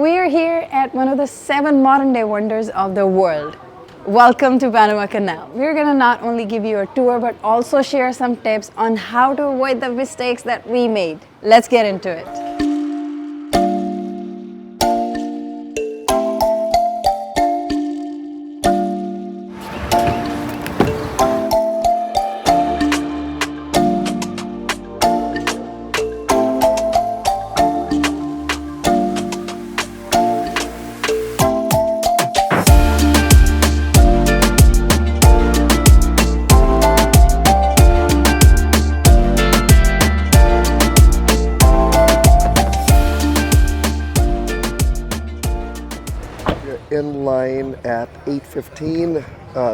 We are here at one of the 7 modern-day wonders of the world. Welcome to Panama Canal. We're gonna not only give you a tour, but also share some tips on how to avoid the mistakes that we made. Let's get into it. In line at 8:15.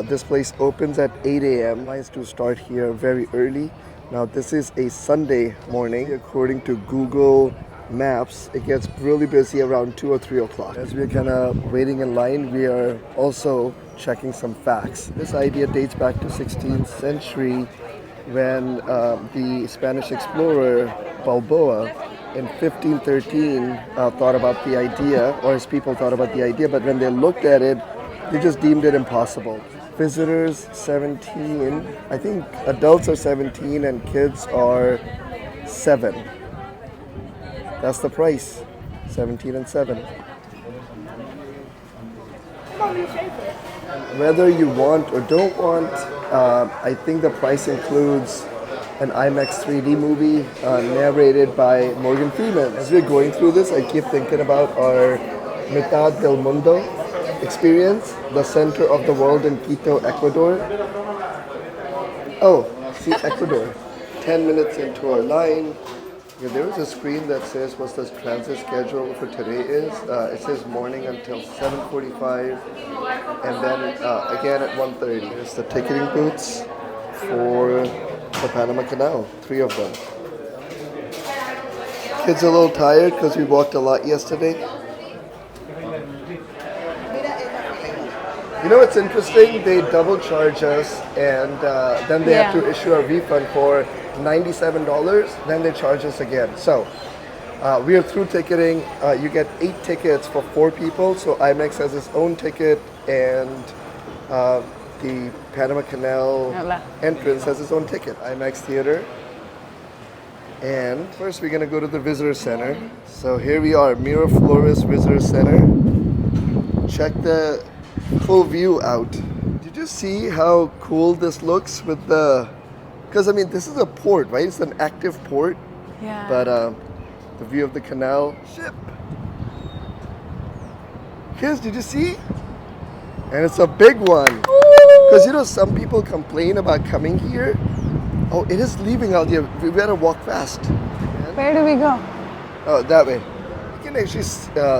This place opens at 8 a.m. Lines do start here very early. Now this is a Sunday morning. According to Google Maps, it gets really busy around 2 or 3 o'clock. As we're kind of waiting in line, we are also checking some facts. This idea dates back to 16th century when the Spanish explorer Balboa in 1513 thought about the idea, or his people thought about the idea, but when they looked at it, they just deemed it impossible. Visitors 17, I think adults are 17 and kids are 7. That's the price, 17 and 7. Whether you want or don't want, I think the price includes an IMAX 3D movie narrated by Morgan Freeman. As we're going through this, I keep thinking about our Mitad del Mundo experience, the center of the world in Quito, Ecuador. Oh, see, Ecuador. 10 minutes into our line, there is a screen that says what the transit schedule for today is. It says morning until 7:45, and then again at 1:30. There's the ticketing booths for the Panama Canal, 3 of them. Kids are a little tired because we walked a lot yesterday. You know what's interesting? They double charge us and then they have to issue a refund for $97. Then they charge us again. So we are through ticketing. You get 8 tickets for 4 people. So IMAX has its own ticket, and the Panama Canal entrance has its own ticket, IMAX Theater. And first we're gonna go to the visitor center. So here we are, Miraflores Visitor Center. Check the full view out. Did you see how cool this looks with the, because I mean this is a port, right? It's an active port. Yeah. But the view of the canal ship. Kids, did you see? And it's a big one. Because you know, some people complain about coming here. Oh, it is leaving out here. We better walk fast. Where do we go? Oh, that way. You can actually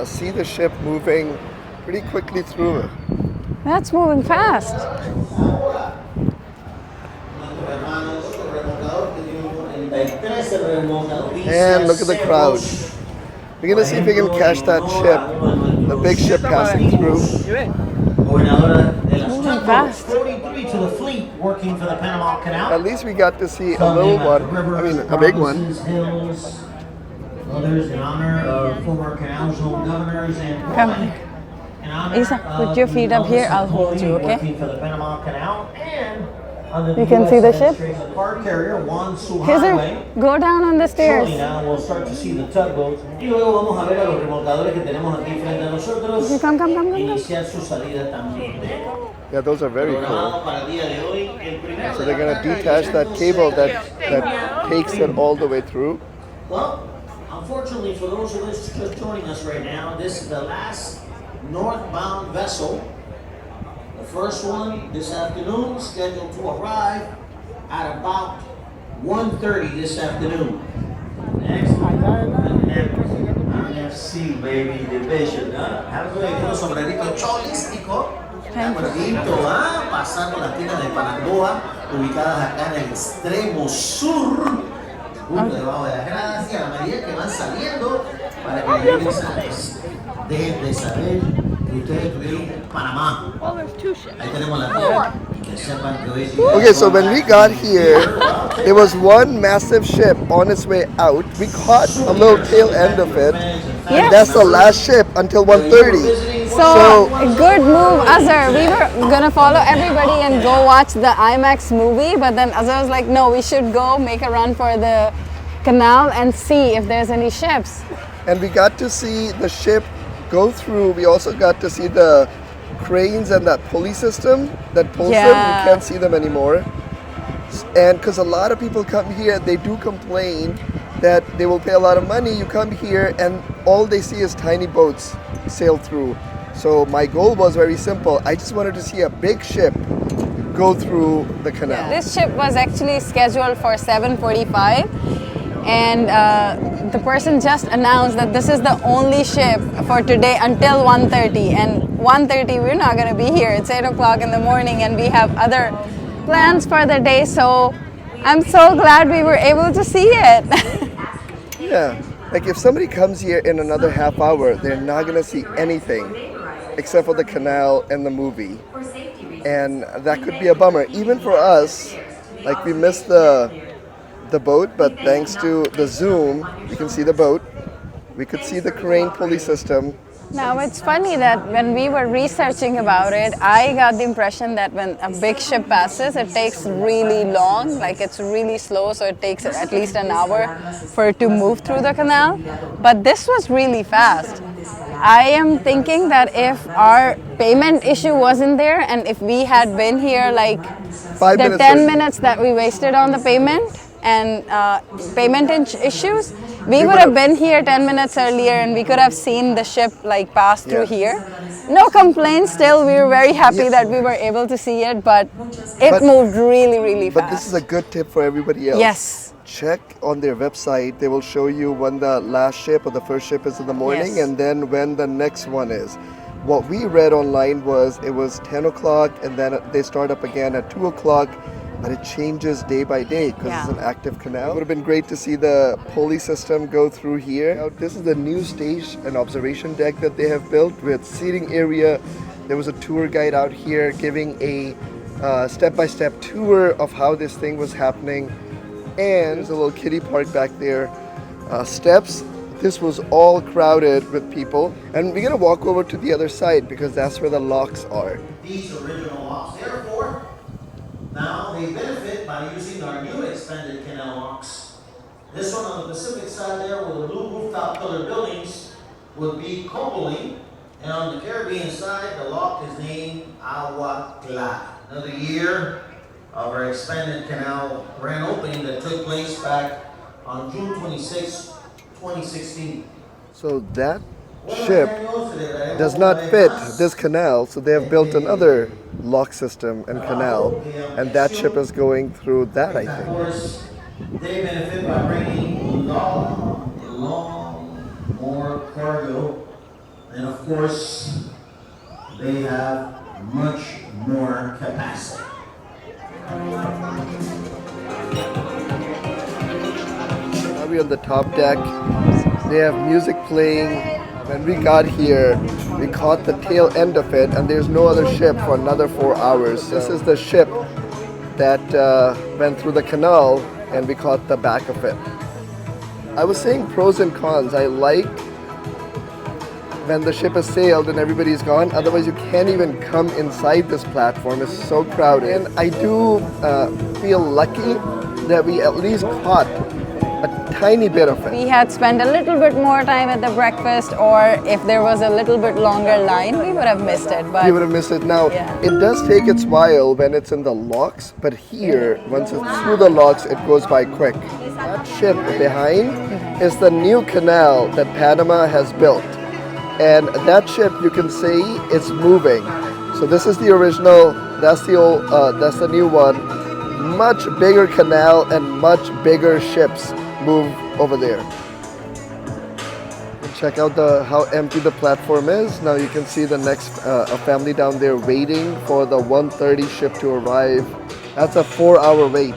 see the ship moving pretty quickly through it. That's moving fast. And look at the crowd. We're going to see if we can catch that ship. The big ship passing through. Moving fast. 43 to the fleet working for the Panama Canal. At least we got to see a little one. I mean, a big one. Hills, others in honor of former Canal Zone governors and Come. Isa, put your feet up here. I'll hold you, okay? Working for the Panama Canal and under You can see the ship? car carrier Juan Kizzer, go down on the stairs. Shortly now we'll start to see the tugboats. Y luego vamos a ver a los remolcadores que tenemos aquí frente a nosotros. Come. Iniciar su salida también. Yeah, those are very cool. So they're going to detach that cable that takes it all the way through. Well, unfortunately for those of us just joining us right now, this is the last northbound vessel. The first one this afternoon, scheduled to arrive at about 1:30 this afternoon. Next, NFC baby division. Have a sombrerito cholístico. Bonito, pasando las tiendas de Panamá, ubicadas acá en el extremo sur, justo debajo de las gradas, y a la medida que van saliendo para que lleguen sanos. de saber que ustedes estuvieron en Panamá. Well, there's two ships. Ahí tenemos la tía. Que sepan que hoy día- Okay, so when we got here, there was one massive ship on its way out. We caught a little tail end of it, Yes. and that's the last ship until 1:30. So, good move, Azhar. We were gonna follow everybody and go watch the IMAX movie, but then Azhar was like, no, we should go make a run for the canal and see if there's any ships. And we got to see the ship go through. We also got to see the cranes and that pulley system that pulls them. Yeah. We can't see them anymore. And because a lot of people come here, they do complain that they will pay a lot of money. You come here and all they see is tiny boats sail through. So my goal was very simple. I just wanted to see a big ship go through the canal. This ship was actually scheduled for 7:45, and the person just announced that this is the only ship for today until 1:30. And 1:30, we're not gonna be here. It's 8 o'clock in the morning, and we have other plans for the day. So I'm so glad we were able to see it. Yeah, like if somebody comes here in another half hour, they're not gonna see anything except for the canal and the movie. And that could be a bummer. Even for us, like we missed the boat, but thanks to the zoom, we can see the boat. We could see the crane pulley system. Now, it's funny that when we were researching about it, I got the impression that when a big ship passes, it takes really long, like it's really slow, so it takes at least an hour for it to move through the canal. But this was really fast. I am thinking that if our payment issue wasn't there and if we had been here like 5 the minutes 10 early. minutes that we wasted on the payment and issues, we would have been here 10 minutes earlier and we could have seen the ship like pass through Yeah. here. No complaints still. We were very happy that we were able to see it, but it But- moved really, really fast. But this is a good tip for everybody else. Yes. Check on their website. They will show you when the last ship or the first ship is in the morning Yes. and then when the next one is. What we read online was it was 10 o'clock and then they start up again at 2 o'clock, but it changes day by day because Yeah. it's an active canal. It would have been great to see the pulley system go through here. Now, this is the new stage and observation deck that they have built with seating area. There was a tour guide out here giving a step-by-step tour of how this thing was happening. And there's a little kiddie park back there. Steps. This was all crowded with people. And we're gonna walk over to the other side because that's where the locks are. These original locks. Therefore, now they benefit by using our new expanded canal locks. This one on the Pacific side there with the blue rooftop colored buildings would be Copeland. And on the Caribbean side, the lock is named Agua Clara. Another year of our expanded canal grand opening that took place back on June 26, 2016. So that ship does not fit this canal, so they have built another lock system and canal, and that ship is going through that, I Of think. course, they benefit by bringing long, more cargo. And of course, they have much more capacity. Now we're on the top deck. They have music playing. When we got here, we caught the tail end of it, and there's no other ship for another 4 hours. This is the ship that went through the canal, and we caught the back of it. I was saying pros and cons. I like when the ship has sailed and everybody's gone. Otherwise, you can't even come inside this platform. It's so crowded. And I do feel lucky that we at least caught a tiny bit of it. We had spent a little bit more time at the breakfast, or if there was a little bit longer line, we would have missed it. But You would have missed it. Now, Yeah. it does take its while when it's in the locks, but here, once it's through the locks, it goes by quick. That ship behind is the new canal that Panama has built. And that ship, you can see, it's moving. So this is the original, that's the old, that's the new one. Much bigger canal and much bigger ships move over there. Check out how empty the platform is. Now you can see the next a family down there waiting for the 1:30 ship to arrive. That's a 4-hour wait.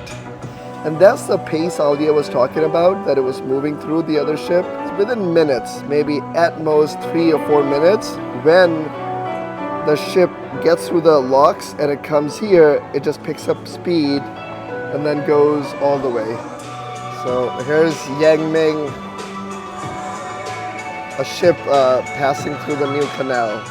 And that's the pace Alia was talking about, that it was moving through the other ship. It's within minutes, maybe at most 3 or 4 minutes, when the ship gets through the locks and it comes here, it just picks up speed and then goes all the way. So here's Yangming, a ship passing through the new canal.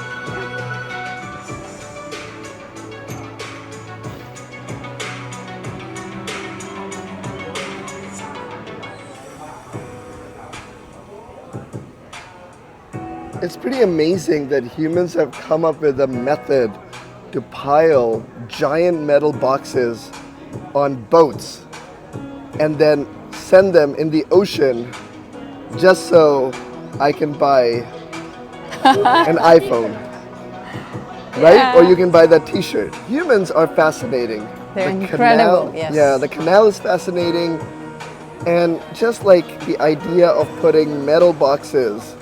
It's pretty amazing that humans have come up with a method to pile giant metal boxes on boats and then send them in the ocean just so I can buy an iPhone, right? Yeah. Or you can buy that t-shirt. Humans are fascinating. They're The incredible, canal, yes. Yeah, the canal is fascinating. And just like the idea of putting metal boxes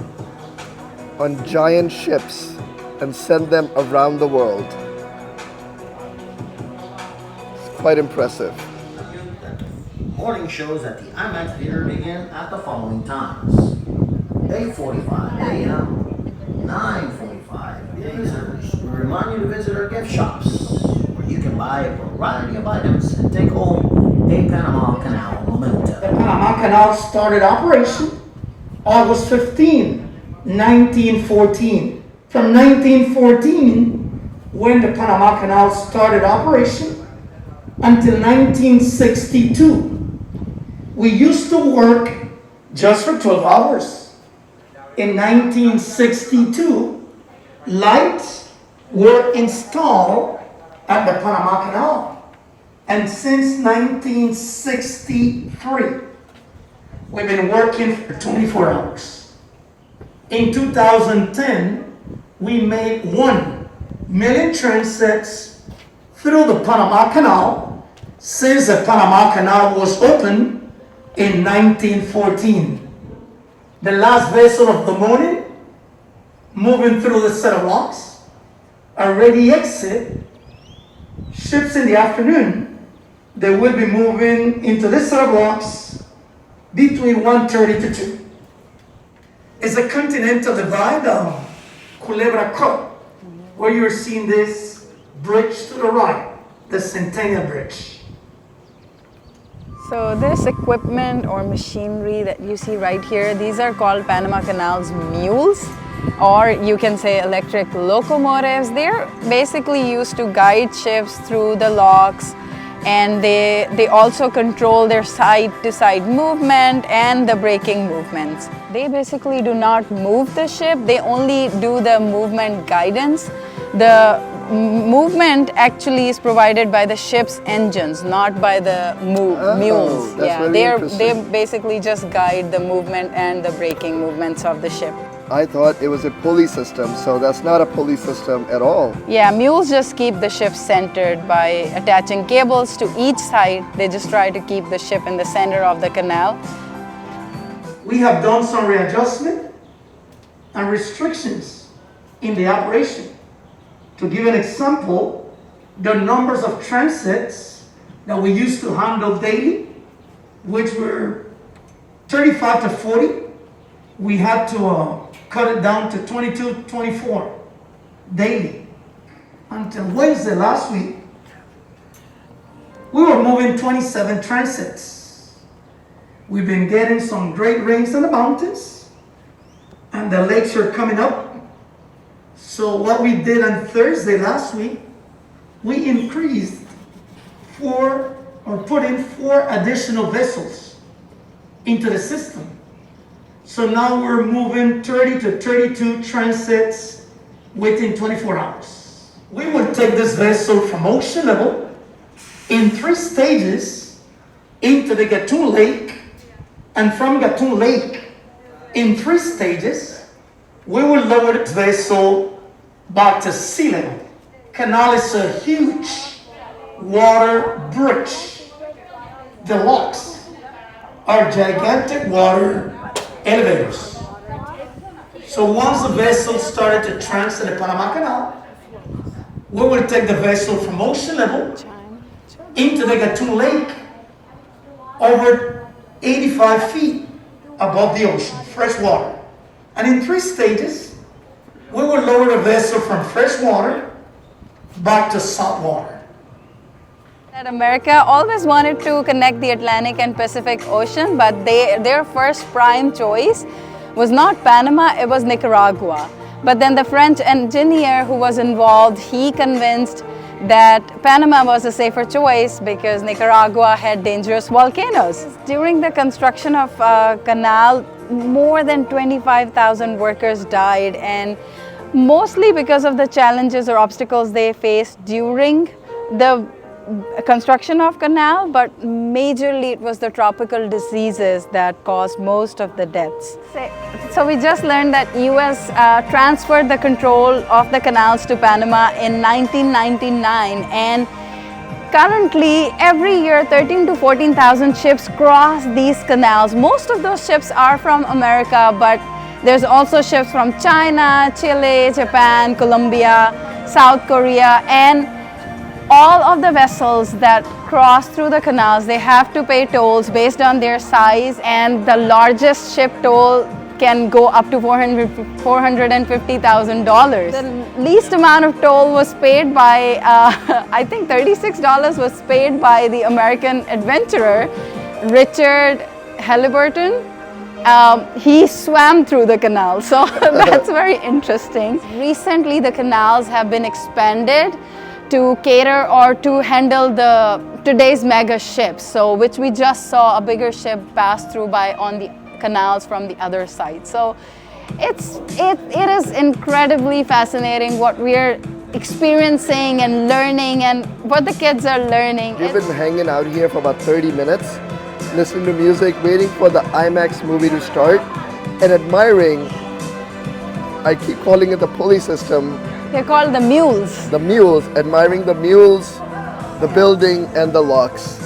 on giant ships and send them around the world. It's quite impressive. Morning shows at the IMAX Theater begin at the following times: 8:45 a.m., 9:45 visitors. We remind you to visit our gift shops, where you can buy a variety of items and take home a Panama Canal memento. The Panama Canal started operation August 15, 1914. From 1914, when the Panama Canal started operation, until 1962, we used to work just for 12 hours. In 1962, lights were installed at the Panama Canal. And since 1963, we've been working for 24 hours. In 2010, we made 1 million transits through the Panama Canal since the Panama Canal was opened in 1914. The last vessel of the morning, moving through the set of locks, already exit. Ships in the afternoon, they will be moving into this set of locks between 1:30 to 2. It's a continental divide of Culebra Cut, where you're seeing this bridge to the right, the Centennial Bridge. So this equipment or machinery that you see right here, these are called Panama Canal's mules, or you can say electric locomotives. They're basically used to guide ships through the locks, and they also control their side-to-side movement and the braking movements. They basically do not move the ship, they only do the movement guidance. The movement actually is provided by the ship's engines, not by the mules. That's really They interesting. basically just guide the movement and the braking movements of the ship. I thought it was a pulley system, so that's not a pulley system at all. Yeah, mules just keep the ship centered by attaching cables to each side. They just try to keep the ship in the center of the canal. We have done some readjustment and restrictions in the operation. To give an example, the numbers of transits that we used to handle daily, which were 35 to 40, we had to cut it down to 22, 24 daily. Until Wednesday last week, we were moving 27 transits. We've been getting some great rains in the mountains, and the lakes are coming up. So what we did on Thursday last week, we increased put in 4 additional vessels into the system. So now we're moving 30 to 32 transits within 24 hours. We will take this vessel from ocean level in 3 stages into the Gatun Lake, and from Gatun Lake in 3 stages, we will lower this vessel back to sea level. Canal is a huge water bridge. The locks are gigantic water elevators. So once the vessel started to transit the Panama Canal, we will take the vessel from ocean level into the Gatun Lake over 85 feet. above the ocean, fresh water. And in 3 stages, we will lower the vessel from fresh water back to salt water. That America always wanted to connect the Atlantic and Pacific Ocean, but their first prime choice was not Panama, it was Nicaragua. But then the French engineer who was involved, he convinced that Panama was a safer choice because Nicaragua had dangerous volcanoes. During the construction of canal, more than 25,000 workers died, and mostly because of the challenges or obstacles they faced during the construction of canal, but majorly it was the tropical diseases that caused most of the deaths. So we just learned that US transferred the control of the canals to Panama in 1999, and currently every year 13 to 14,000 ships cross these canals. Most of those ships are from America, but there's also ships from China, Chile, Japan, Colombia, South Korea, and all of the vessels that cross through the canals, they have to pay tolls based on their size, and the largest ship toll can go up to $450,000. The least amount of toll was paid by, I think $36 was paid by the American adventurer, Richard Halliburton. He swam through the canal, so that's very interesting. Recently, the canals have been expanded to cater or to handle today's mega ships, so which we just saw a bigger ship pass through by on the canals from the other side. So it is incredibly fascinating what we're experiencing and learning, and what the kids are learning. We've been hanging out here for about 30 minutes, listening to music, waiting for the IMAX movie to start, and admiring, I keep calling it the pulley system. They're called the mules. The mules, admiring the mules, the building, and the locks,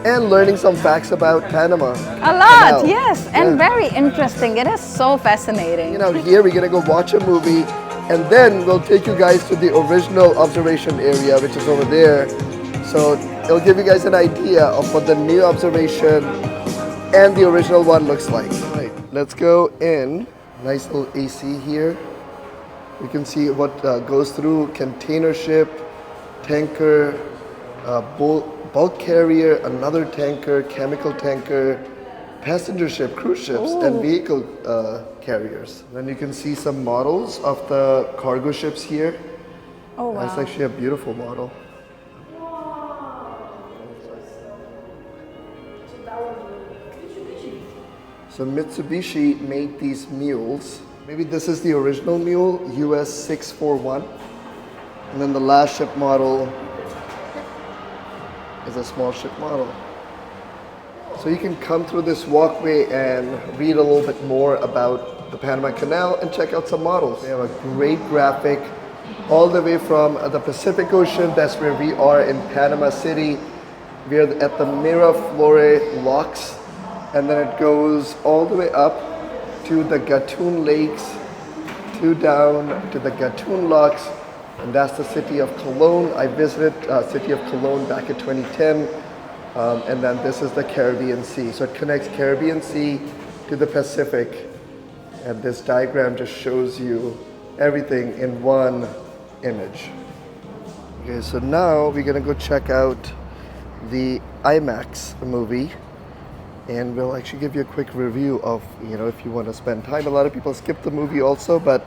and learning some facts about Panama. A lot, Canal. yes, and very interesting. It is so fascinating. You know, here we're gonna go watch a movie, and then we'll take you guys to the original observation area, which is over there. So it'll give you guys an idea of what the new observation and the original one looks like. All right, let's go in. Nice little AC here. You can see what goes through: container ship, tanker, bulk carrier, another tanker, chemical tanker, passenger ship, cruise ships, and vehicle carriers. Then you can see some models of the cargo ships here. Oh, wow. That's actually a beautiful model. So Mitsubishi made these mules. Maybe this is the original mule, US 641. And then the last ship model is a small ship model. So you can come through this walkway and read a little bit more about the Panama Canal and check out some models. They have a great graphic all the way from the Pacific Ocean. That's where we are in Panama City. We're at the Miraflores Locks, and then it goes all the way up to the Gatun Lakes, down to the Gatun Locks, and that's the city of Cologne. I visited city of Cologne back in 2010, and then this is the Caribbean Sea. So it connects Caribbean Sea to the Pacific, and this diagram just shows you everything in one image. Okay, so now we're gonna go check out the IMAX movie, and we'll actually give you a quick review of, you know, if you want to spend time. A lot of people skip the movie also, but,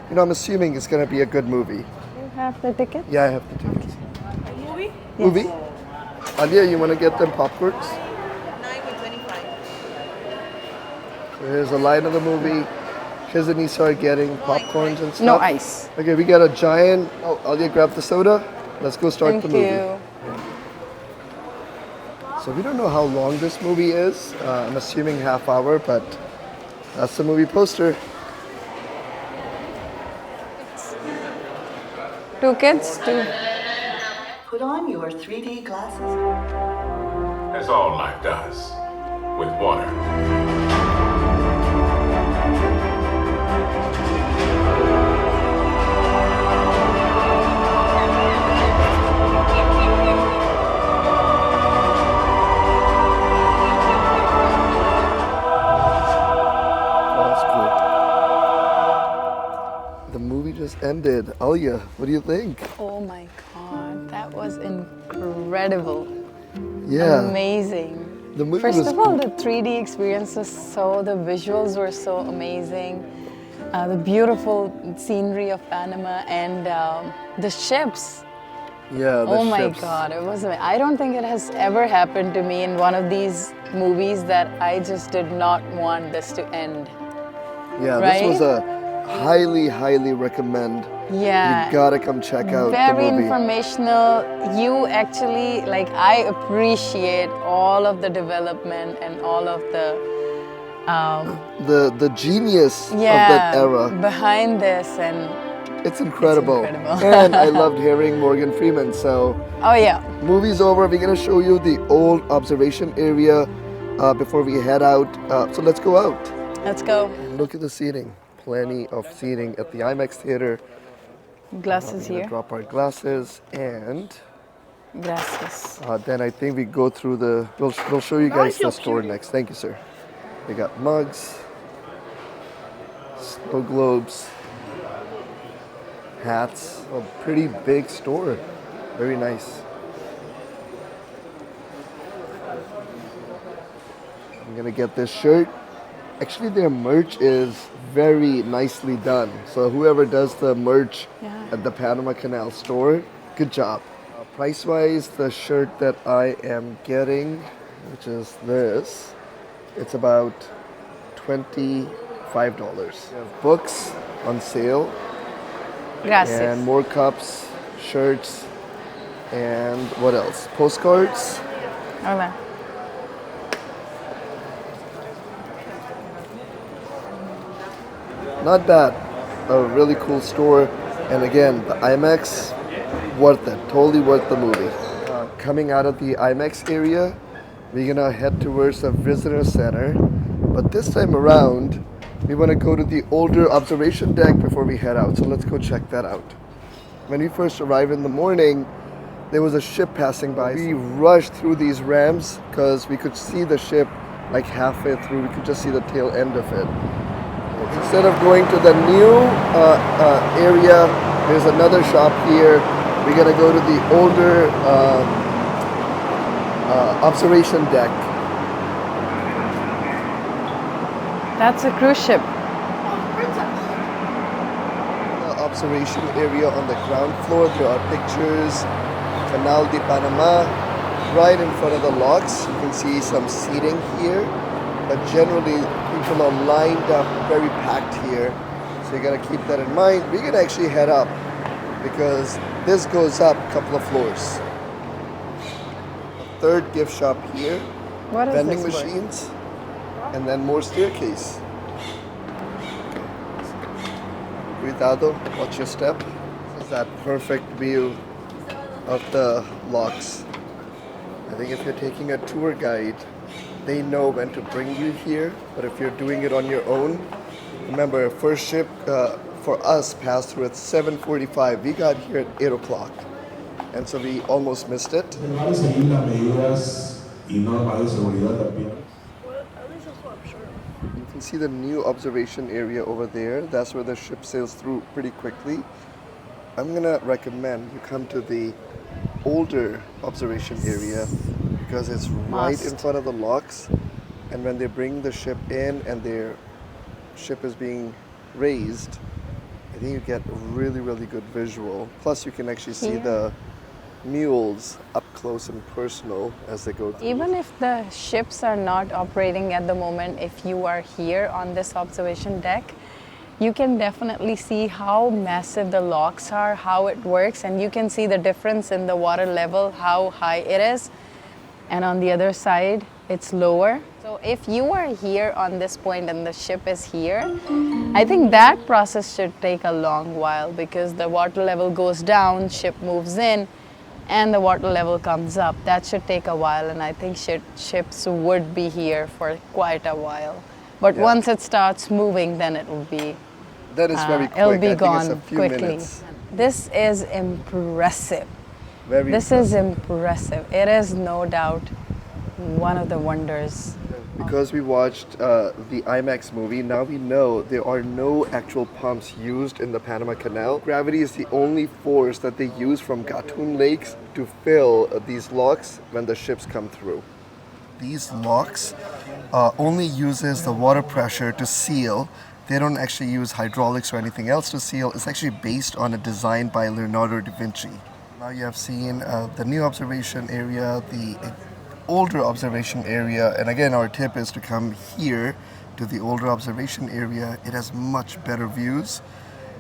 you know, I'm assuming it's going to be a good movie. You have the ticket? Yeah, I have the tickets. Movie? Yes. Movie? Alia, you want to get them popcorns? 9.25. So here's a line of the movie. Kids and Nisa are getting popcorns and stuff. No ice. Okay, we got a giant. Oh, Alia, grab the soda. Let's go start Thank the movie. you. So we don't know how long this movie is. I'm assuming half hour, but that's the movie poster. 2 kids, 2. Put on your 3D glasses. As all life does, with water. did. Alia, what do you think? Oh my God, that was incredible. Yeah. Amazing. The movie First was of all, the 3D experience was the visuals were so amazing. The beautiful scenery of Panama and the ships. Yeah, the Oh my ships. God, it was. I don't think it has ever happened to me in one of these movies that I just did not want this to end. Yeah, Right? this was a highly recommend. Yeah. You gotta come check out Very the movie. informational. You actually, like, I appreciate all of the development and all of the The genius of yeah that era. behind this. And It's incredible. incredible. And I loved hearing Morgan Freeman. So oh yeah, movie's over. We're gonna show you the old observation area before we head out. So let's go out. let's go. Look at the seating. Plenty of seating at the IMAX theater. Glasses We're gonna here. drop our glasses and Glasses. then I think we go through the. We'll show you guys the store next. Thank you, sir. We got mugs, snow globes, hats. A pretty big store. Very nice. I'm gonna get this shirt. Actually, their merch is very nicely done. So whoever does the merch Yeah. at the Panama Canal store, good job. Price-wise, the shirt that I am getting, which is this, it's about $25. We have books on sale Gracias. and more cups, shirts, and what else? Postcards. Hola. Not bad. A really cool store. And again, the IMAX, worth it. Totally worth the movie. Coming out of the IMAX area, we're gonna head towards the visitor center. But this time around, we wanna go to the older observation deck before we head out. So let's go check that out. When we first arrived in the morning, there was a ship passing by. We rushed through these ramps because we could see the ship like halfway through. We could just see the tail end of it. Instead of going to the new area, there's another shop here. We're gonna go to the older observation deck. That's a cruise ship. The observation area on the ground floor, there are pictures. Canal de Panama, right in front of the locks. You can see some seating here, but generally people are lined up, very packed here. So you gotta keep that in mind. We're gonna actually head up because this goes up a couple of floors. A third gift shop here, What is vending this word? machines, and then more staircase. Cuidado, watch your step. This is that perfect view of the locks. I think if you're taking a tour guide, they know when to bring you here. But if you're doing it on your own, remember, first ship for us passed through at 7:45. We got here at 8 o'clock. And so we almost missed it. Vale seguir las medidas y normas de seguridad también. You can see the new observation area over there. That's where the ship sails through pretty quickly. I'm gonna recommend you come to the older observation area because it's right in Must. front of the locks. And when they bring the ship in and their ship is being raised, I think you get a really good visual. Plus you can actually see Here. the mules up close and personal as they go through. Even if the ships are not operating at the moment, if you are here on this observation deck, you can definitely see how massive the locks are, how it works, and you can see the difference in the water level, how high it is. And on the other side, it's lower. So if you are here on this point and the ship is here, I think that process should take a long while because the water level goes down, ship moves in, and the water level comes up. That should take a while, and I think ships would be here for quite a while. But Yeah. once it starts moving, then it will be That is very quick. it'll I be think gone it's a few quickly. minutes. This is impressive. Very This is impressive. It is no doubt one of the wonders Because we watched the IMAX movie, now we know there are no actual pumps used in the Panama Canal. Gravity is the only force that they use from Gatun Lakes to fill these locks when the ships come through. These locks only uses the water pressure to seal. They don't actually use hydraulics or anything else to seal. It's actually based on a design by Leonardo da Vinci. Now you have seen the new observation area, the older observation area, and again our tip is to come here to the older observation area. It has much better views,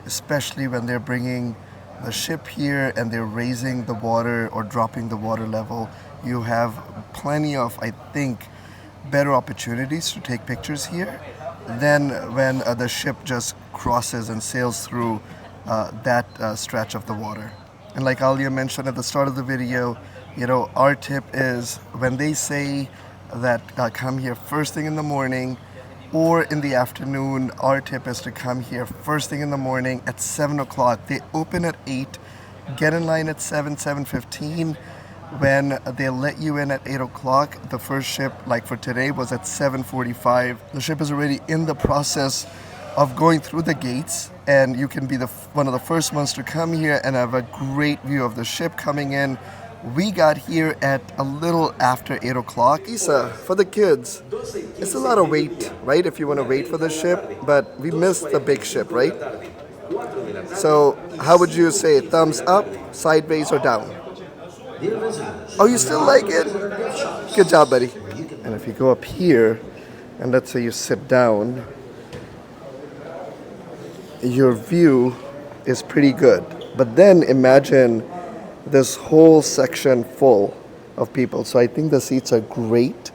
especially when they're bringing the ship here and they're raising the water or dropping the water level. You have plenty of, I think, better opportunities to take pictures here than when the ship just crosses and sails through that stretch of the water. And like Alia mentioned at the start of the video, you know, our tip is when they say that come here first thing in the morning or in the afternoon, our tip is to come here first thing in the morning at 7 o'clock. They open at 8, get in line at 7:15. When they let you in at 8 o'clock, the first ship, like for today, was at 7:45. The ship is already in the process of going through the gates, and you can be one of the first ones to come here and have a great view of the ship coming in. We got here at a little after 8 o'clock. Isa, for the kids, it's a lot of wait, right? If you want to wait for the ship, but we missed the big ship, right? So how would you say, thumbs up, sideways, or down? Oh, you still like it? Good job, buddy. And if you go up here, and let's say you sit down, your view is pretty good. But then imagine this whole section full of people. So I think the seats are great.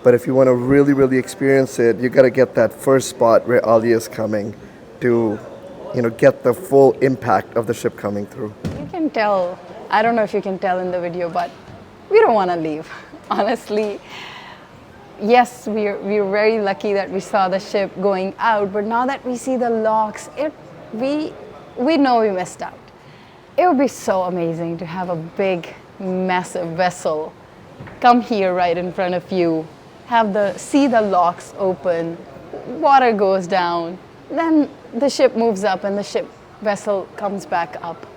But if you want to really, really experience it, you got to get that first spot where Ali is coming to, you know, get the full impact of the ship coming through. You can tell, I don't know if you can tell in the video, but we don't want to leave, honestly. Yes, we're very lucky that we saw the ship going out, but now that we see the locks, we know we missed out. It would be so amazing to have a big, massive vessel come here right in front of you, see the locks open, water goes down, then the ship moves up and the vessel comes back up.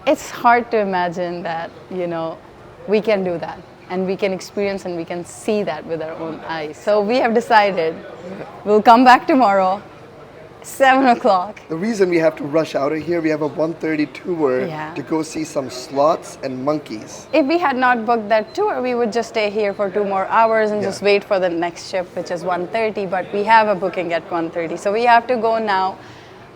It's hard to imagine that, you know, we can do that and we can experience and we can see that with our own eyes. So we have decided we'll come back tomorrow, 7 o'clock. The reason we have to rush out of here, we have a 1:30 tour Yeah. to go see some sloths and monkeys. If we had not booked that tour, we would just stay here for 2 more hours and just wait for the next ship, which is 1:30. But we have a booking at 1:30, so we have to go now.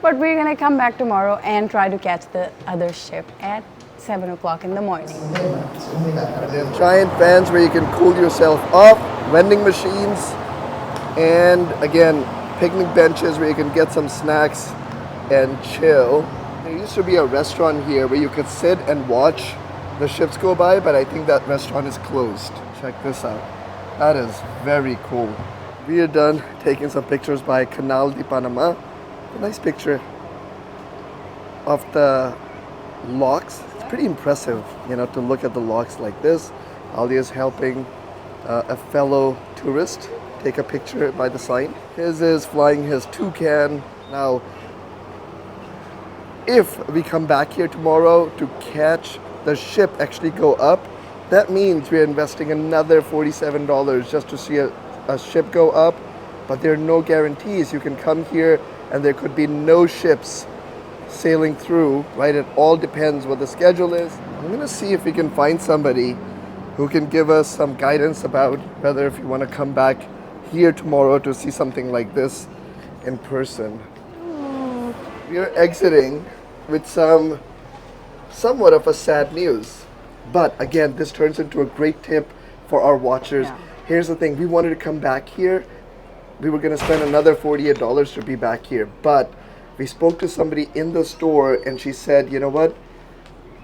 But we're gonna come back tomorrow and try to catch the other ship at 7 o'clock in the morning. There's giant fans where you can cool yourself off, vending machines, and again, picnic benches where you can get some snacks and chill. There used to be a restaurant here where you could sit and watch the ships go by, but I think that restaurant is closed. Check this out. That is very cool. We are done taking some pictures by Canal de Panama. A nice picture of the locks. It's pretty impressive, you know, to look at the locks like this. Ali is helping a fellow tourist take a picture by the sign. His is flying his toucan. Now, if we come back here tomorrow to catch the ship actually go up, that means we're investing another $47 just to see a ship go up. But there are no guarantees. You can come here and there could be no ships sailing through, right? It all depends what the schedule is. I'm gonna see if we can find somebody who can give us some guidance about whether if you want to come back here tomorrow to see something like this in person. We are exiting with somewhat of a sad news. But again, this turns into a great tip for our watchers. Yeah. Here's the thing, we wanted to come back here. We were gonna spend another $48 to be back here, but we spoke to somebody in the store and she said, you know what?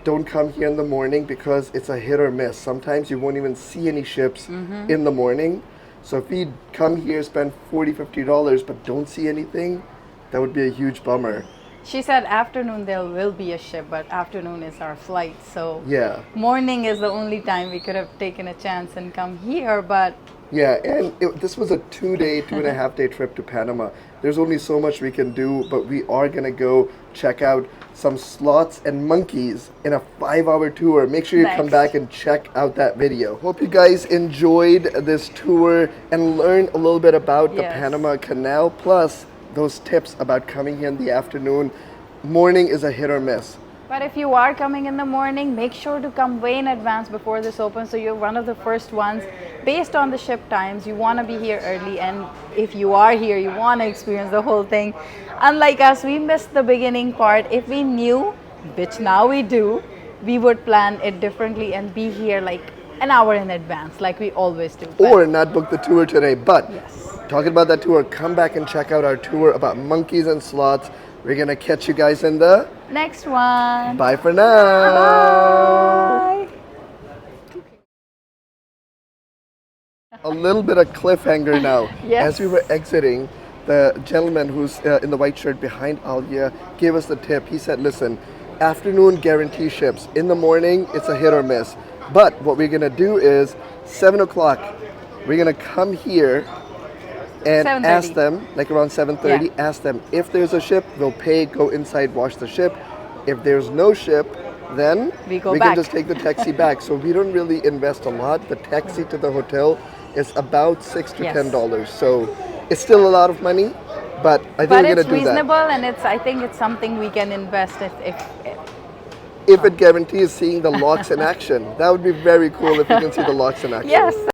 Don't come here in the morning because it's a hit or miss. Sometimes you won't even see any ships in the morning. So if we come here, spend $40, $50, but don't see anything, that would be a huge bummer. She said afternoon there will be a ship, but afternoon is our flight. So Yeah. morning is the only time we could have taken a chance and come here, but Yeah, and this was a 2-day, 2.5-day trip to Panama. There's only so much we can do, but we are gonna go check out some sloths and monkeys in a 5-hour tour. Make sure you come Next. back and check out that video. Hope you guys enjoyed this tour and learned a little bit about the Yes. Panama Canal, plus those tips about coming here in the afternoon. Morning is a hit or miss. But if you are coming in the morning, make sure to come way in advance before this opens so you're one of the first ones. Based on the ship times, you want to be here early, and if you are here, you want to experience the whole thing. Unlike us, we missed the beginning part. If we knew, which now we do, we would plan it differently and be here like an hour in advance, like we always do. But Or not book the tour today. But yes. talking about that tour, come back and check out our tour about monkeys and sloths. We're gonna catch you guys in the Next one. bye for now. Bye. A little bit of cliffhanger now. Yes. As we were exiting, the gentleman who's in the white shirt behind Alia gave us the tip. He said, listen, afternoon guarantee ships. In the morning, it's a hit or miss. But what we're gonna do is 7 o'clock, we're gonna come here and 7:30. ask them, like around 7:30, Yeah. ask them if there's a ship, we'll pay, go inside, wash the ship. If there's no ship, then We go can back. just take the taxi back. So we don't really invest a lot. The taxi to the hotel is about $6 to Yes. $10. So it's still a lot of money, but I think But we're it's gonna do reasonable, and I think it's something we can invest if if it guarantees seeing the locks in action. That would be very cool if you can see the locks in action. yes.